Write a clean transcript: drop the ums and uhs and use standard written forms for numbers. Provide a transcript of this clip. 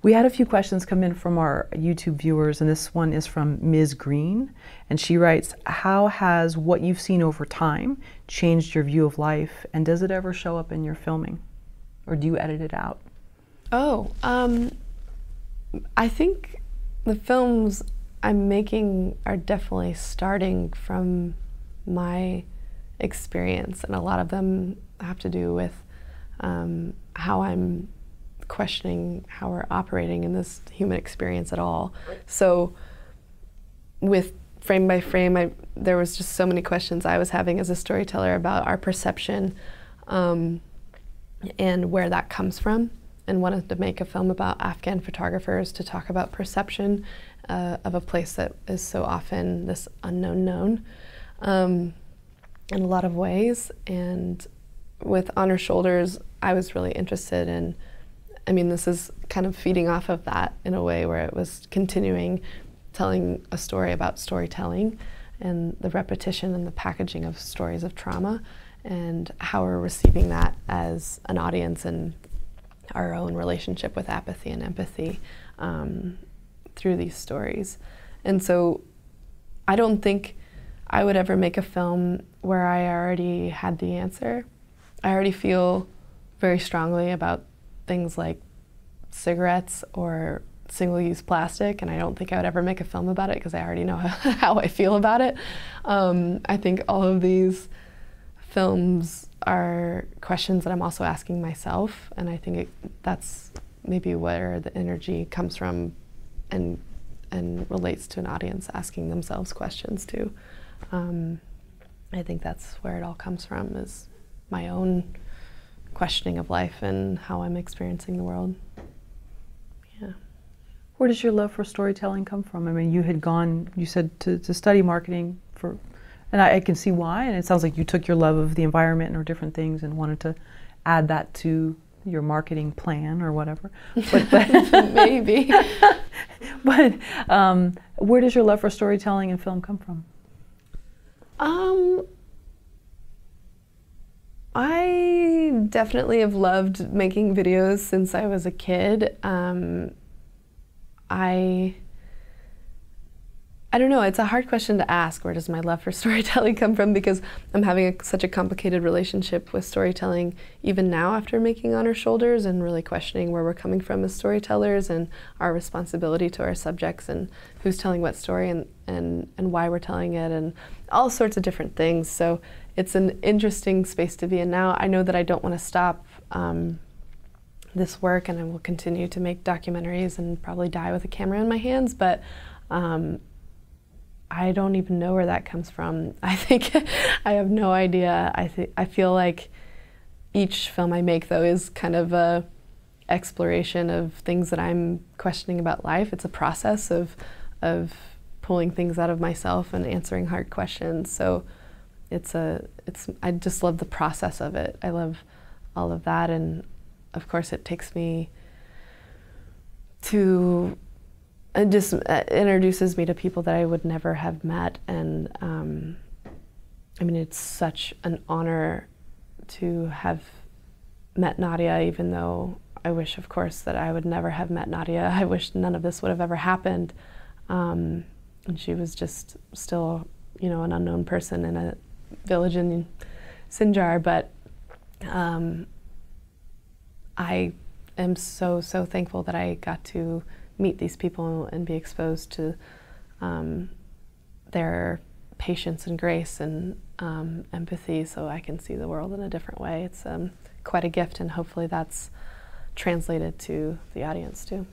We had a few questions come in from our YouTube viewers, and this one is from Ms. Green, and she writes, how has what you've seen over time changed your view of life, and does it ever show up in your filming, or do you edit it out? Oh, I think the films I'm making are definitely starting from my experience, and a lot of them have to do with how I'm questioning how we're operating in this human experience at all. So with frame by frame, there was just so many questions I was having as a storyteller about our perception and where that comes from, and wanted to make a film about Afghan photographers to talk about perception of a place that is so often this unknown known in a lot of ways. And with On Her Shoulders, I was really interested in, I mean, this is kind of feeding off of that in a way, where it was continuing telling a story about storytelling and the repetition and the packaging of stories of trauma, and how we're receiving that as an audience and our own relationship with apathy and empathy through these stories. And so I don't think I would ever make a film where I already had the answer. I already feel very strongly about things like cigarettes or single-use plastic, and I don't think I would ever make a film about it because I already know how I feel about it. I think all of these films are questions that I'm also asking myself, and I think that's maybe where the energy comes from and relates to an audience asking themselves questions too. I think that's where it all comes from, is my own questioning of life and how I'm experiencing the world. Yeah. Where does your love for storytelling come from? I mean, you had gone, you said, to study marketing for, and I can see why, and it sounds like you took your love of the environment or different things and wanted to add that to your marketing plan or whatever. But maybe. But where does your love for storytelling and film come from? I definitely have loved making videos since I was a kid. I don't know, it's a hard question to ask, where does my love for storytelling come from, because I'm having such a complicated relationship with storytelling even now after making On Her Shoulders, and really questioning where we're coming from as storytellers and our responsibility to our subjects and who's telling what story and why we're telling it and all sorts of different things. So it's an interesting space to be in now. I know that I don't want to stop this work, and I will continue to make documentaries and probably die with a camera in my hands, but I don't even know where that comes from. I think I have no idea. I feel like each film I make, though, is kind of a exploration of things that I'm questioning about life. It's a process of pulling things out of myself and answering hard questions. So I just love the process of it. I love all of that, and of course it takes me to, it just introduces me to people that I would never have met, and I mean, it's such an honor to have met Nadia, even though I wish, of course, that I would never have met Nadia. I wish none of this would have ever happened, and she was just still, you know, an unknown person in a village in Sinjar, but I am so thankful that I got to meet these people and be exposed to their patience and grace and empathy, so I can see the world in a different way. It's quite a gift, and hopefully that's translated to the audience too.